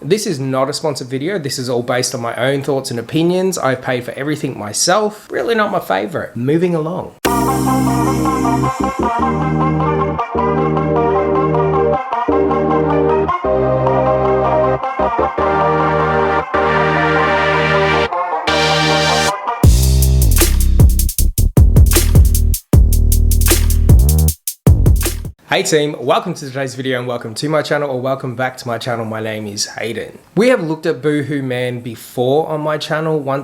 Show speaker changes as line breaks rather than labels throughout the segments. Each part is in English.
This is not a sponsored video. This is all based on my own thoughts and opinions. I've paid for everything myself. Really not my favorite. Moving along. Hey team, welcome to today's video and welcome to my channel, or welcome back to my channel. My name is Hayden. We have looked at BooHoo Man before on my channel one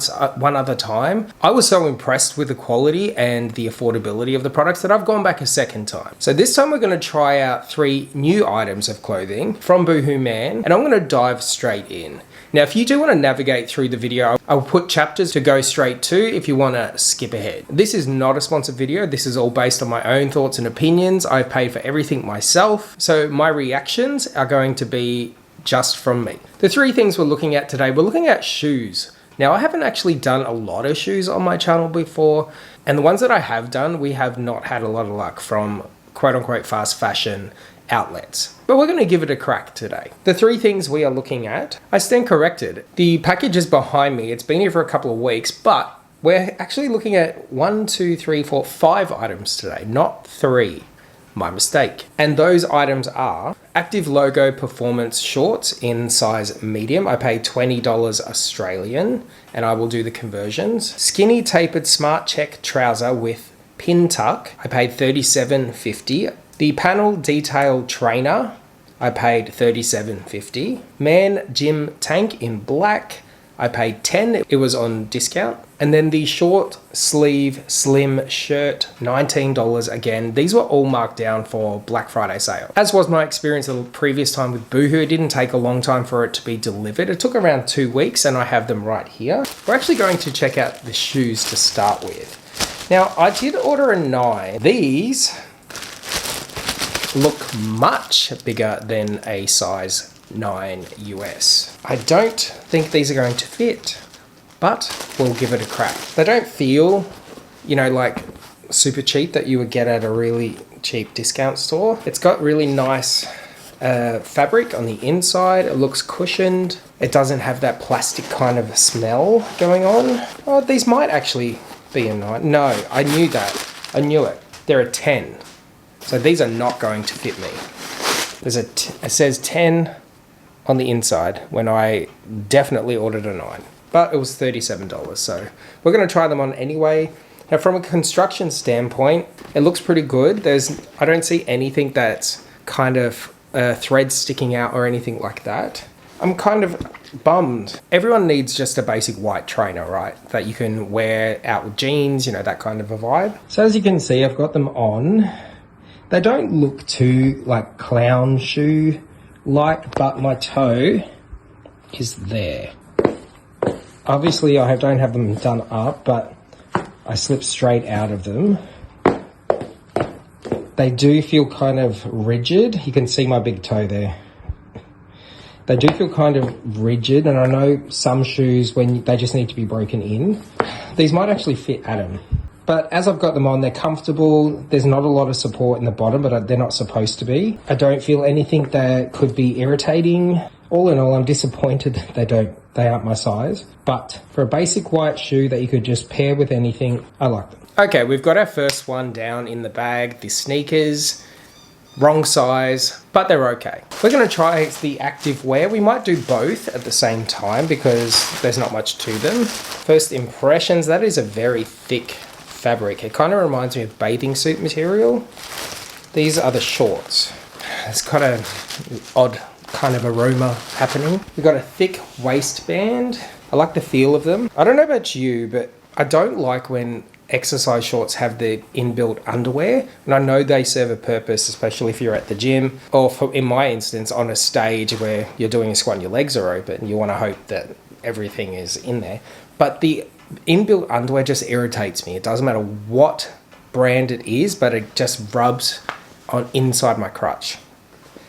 other time. I was so impressed with the quality and the affordability of the products that I've gone back a second time. So this time we're going to try out 3 new items of clothing from BooHoo Man, and I'm going to dive straight in. Now, if you do want to navigate through the video, I'll put chapters to go straight to if you want to skip ahead. This is not a sponsored video. This is all based on my own thoughts and opinions. I've paid for everything myself, so my reactions are going to be just from me. The 3 things we're looking at today, we're looking at shoes. Now, I haven't actually done a lot of shoes on my channel before, and the ones that I have done, we have not had a lot of luck from quote-unquote fast fashion outlets. But we're going to give it a crack today. The 3 things we are looking at, I stand corrected. The package is behind me. It's been here for a couple of weeks, but we're actually looking at 1, 2, 3, 4, 5 items today, not 3. My mistake. And those items are Active Logo Performance Shorts in size medium. I paid $20 Australian, and I will do the conversions. Skinny Tapered Smart Check Trouser with Pin Tuck. I paid $37.50. The Panel Detail Trainer, I paid $37.50. Man Gym Tank in black, I paid $10. It was on discount. And then the Short Sleeve Slim Shirt, $19 again. These were all marked down for Black Friday sale. As was my experience the previous time with Boohoo, it didn't take a long time for it to be delivered. It took around 2 weeks, and I have them right here. We're actually going to check out the shoes to start with. Now, I did order a 9. These look much bigger than a size 9 US. I don't think these are going to fit, but we'll give it a crack. They don't feel, you know, like super cheap that you would get at a really cheap discount store. It's got really nice fabric on the inside. It looks cushioned. It doesn't have that plastic kind of smell going on. Oh, these might actually be a 9. No, I knew that. I knew it. They're a 10. So these are not going to fit me. It says 10 on the inside when I definitely ordered a 9. But it was $37, so we're going to try them on anyway. Now, from a construction standpoint, it looks pretty good. I don't see anything that's kind of threads sticking out or anything like that. I'm kind of bummed. Everyone needs just a basic white trainer, right? That you can wear out with jeans, you know, that kind of a vibe. So as you can see, I've got them on. They don't look too like clown shoe like, but my toe is there. Obviously I don't have them done up, but I slipped straight out of them. They do feel kind of rigid. You can see my big toe there. They do feel kind of rigid, and I know some shoes they just need to be broken in. These might actually fit Adam. But as I've got them on, they're comfortable. There's not a lot of support in the bottom, but they're not supposed to be. I don't feel anything that could be irritating. All in all, I'm disappointed they aren't my size. But for a basic white shoe that you could just pair with anything, I like them. Okay, we've got our first one down in the bag, the sneakers. Wrong size, but they're okay. We're going to try the active wear. We might do both at the same time because there's not much to them. First impressions, that is a very thick fabric. It kind of reminds me of bathing suit material. These are the shorts. It's got an odd kind of aroma happening. We've got a thick waistband. I like the feel of them. I don't know about you, but I don't like when exercise shorts have the inbuilt underwear, and I know they serve a purpose, especially if you're at the gym, or in my instance on a stage where you're doing a squat and your legs are open and you want to hope that everything is in there. But the inbuilt underwear just irritates me. It doesn't matter what brand it is, but it just rubs on inside my crotch.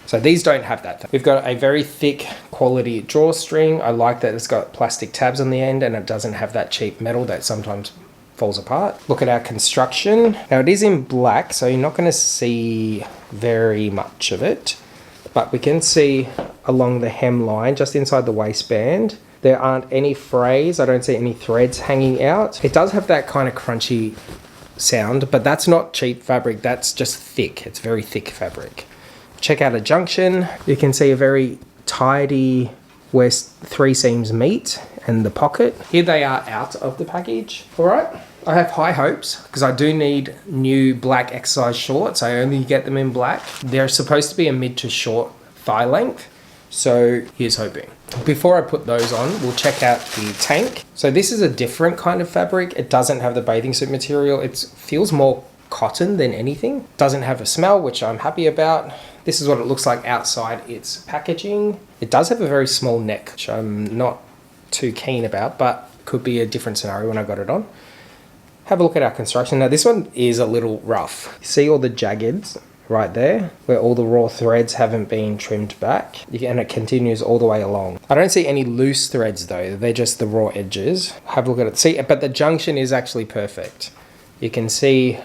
So these don't have that. We've got a very thick quality drawstring. I like that it's got plastic tabs on the end and it doesn't have that cheap metal that sometimes falls apart. Look at our construction. Now it is in black, so you're not going to see very much of it. but we can see along the hemline, just inside the waistband, there aren't any frays. I don't see any threads hanging out. It does have that kind of crunchy sound, but that's not cheap fabric. That's just thick. It's very thick fabric. Check out a junction. You can see a very tidy where 3 seams meet and the pocket. Here they are out of the package. All right. I have high hopes because I do need new black exercise shorts. I only get them in black. They're supposed to be a mid to short thigh length. So here's hoping. Before I put those on, we'll check out the tank. So this is a different kind of fabric. It doesn't have the bathing suit material. It feels more cotton than anything. Doesn't have a smell, which I'm happy about. This is what it looks like outside its packaging. It does have a very small neck, which I'm not too keen about, but could be a different scenario when I got it on. Have a look at our construction. Now this one is a little rough. See all the jaggeds right there where all the raw threads haven't been trimmed back, and it continues all the way along. I don't see any loose threads though. They're just the raw edges. Have a look at it. See, but the junction is actually perfect. You can see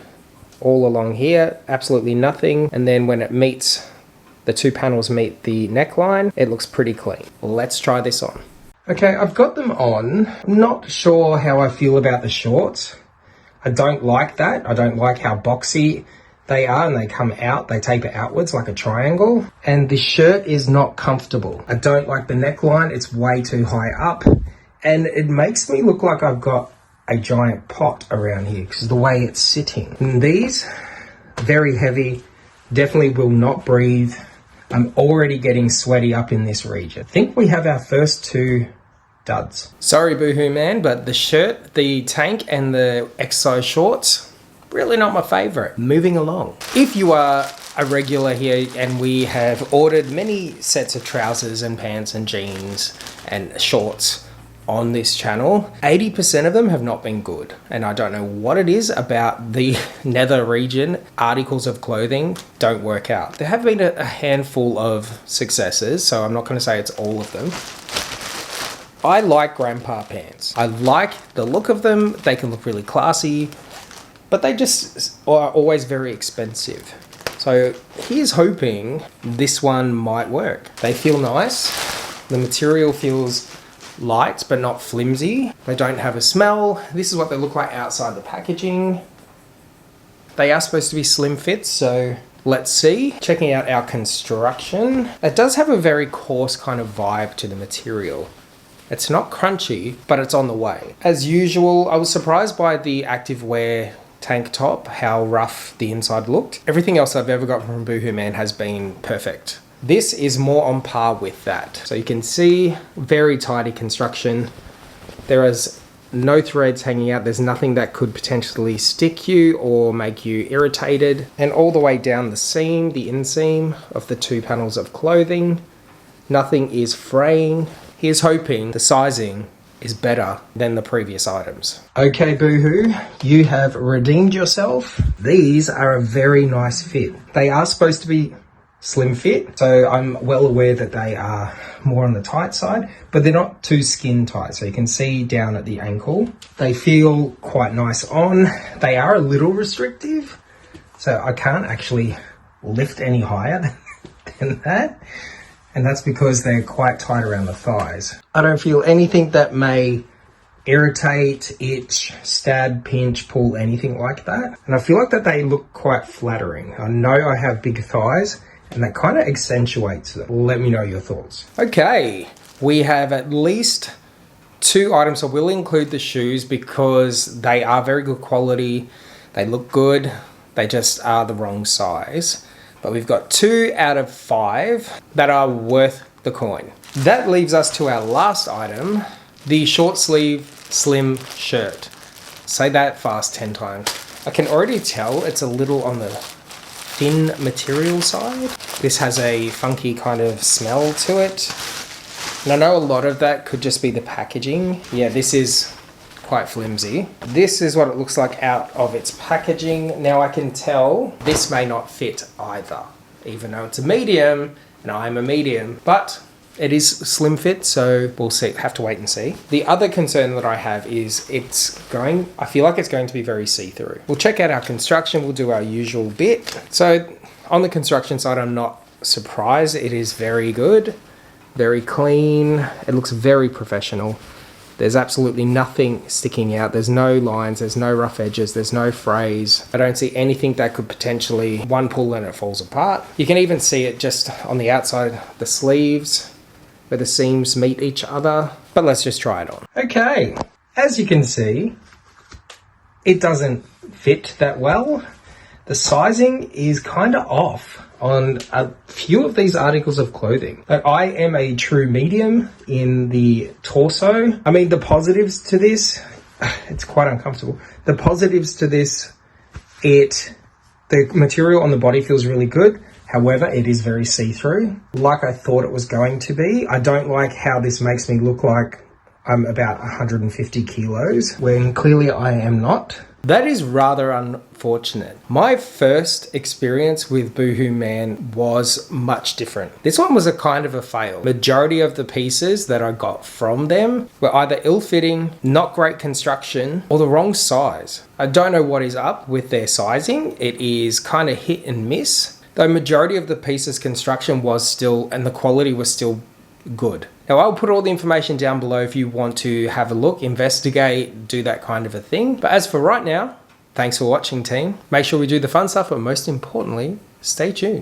all along here, absolutely nothing. And then when it meets, the 2 panels meet the neckline, it looks pretty clean. Let's try this on. Okay, I've got them on. I'm not sure how I feel about the shorts. I don't like that. I don't like how boxy they are and they come out. They taper outwards like a triangle. And the shirt is not comfortable. I don't like the neckline. It's way too high up. And it makes me look like I've got a giant pot around here because the way it's sitting. And these, very heavy, definitely will not breathe. I'm already getting sweaty up in this region. I think we have our first 2 duds. Sorry, BooHoo Man, but the shirt, the tank, and the exercise shorts, really not my favorite. Moving along. If you are a regular here and we have ordered many sets of trousers and pants and jeans and shorts on this channel, 80% of them have not been good. And I don't know what it is about the nether region. Articles of clothing don't work out. There have been a handful of successes, so I'm not going to say it's all of them. I like Granpa pants. I like the look of them. They can look really classy, but they just are always very expensive. So here's hoping this one might work. They feel nice. The material feels light but not flimsy. They don't have a smell. This is what they look like outside the packaging. They are supposed to be slim fits, so let's see. Checking out our construction. It does have a very coarse kind of vibe to the material. It's not crunchy, but it's on the way. As usual, I was surprised by the activewear tank top, how rough the inside looked. Everything else I've ever got from BooHoo Man has been perfect. This is more on par with that. So you can see very tidy construction. There is no threads hanging out. There's nothing that could potentially stick you or make you irritated. And all the way down the seam, the inseam of the 2 panels of clothing, nothing is fraying. Here's hoping the sizing is better than the previous items. Okay, Boohoo, you have redeemed yourself. These are a very nice fit. They are supposed to be slim fit, so I'm well aware that they are more on the tight side, but they're not too skin tight, so you can see down at the ankle. They feel quite nice on. They are a little restrictive, so I can't actually lift any higher than that, and that's because they're quite tight around the thighs. I don't feel anything that may irritate, itch, stab, pinch, pull, anything like that, and I feel like that they look quite flattering. I know I have big thighs, and that kind of accentuates them. Let me know your thoughts. Okay, we have at least 2 items. I will include the shoes because they are very good quality. They look good. They just are the wrong size. But we've got 2 out of 5 that are worth the coin. That leaves us to our last item, the short sleeve slim shirt. Say that fast 10 times. I can already tell it's a little on the thin material side. This has a funky kind of smell to it. And I know a lot of that could just be the packaging. Yeah, this is quite flimsy. This is what it looks like out of its packaging. Now I can tell this may not fit either, even though it's a medium and I'm a medium, but it is slim fit, so we'll see. Have to wait and see. The other concern that I have is I feel like it's going to be very see-through. We'll check out our construction. We'll do our usual bit. So on the construction side, I'm not surprised. It is very good, very clean. It looks very professional. There's absolutely nothing sticking out. There's no lines, there's no rough edges, there's no frays. I don't see anything that could potentially one pull and it falls apart. You can even see it just on the outside, the sleeves, where the seams meet each other. But let's just try it on. Okay, as you can see, it doesn't fit that well. The sizing is kind of off on a few of these articles of clothing. Like, I am a true medium in the torso. I mean, the positives to this, it's quite uncomfortable. The positives to this, the material on the body feels really good. However, it is very see-through, like I thought it was going to be. I don't like how this makes me look like I'm about 150 kilos, when clearly I am not. That is rather unfortunate. My first experience with BooHoo Man was much different. This one was a kind of a fail. Majority of the pieces that I got from them were either ill-fitting, not great construction, or the wrong size. I don't know what is up with their sizing. It is kind of hit and miss. Though majority of the pieces construction was still, and the quality was still good. Now, I'll put all the information down below if you want to have a look, investigate, do that kind of a thing. But as for right now, thanks for watching, team. Make sure we do the fun stuff, but most importantly, stay tuned.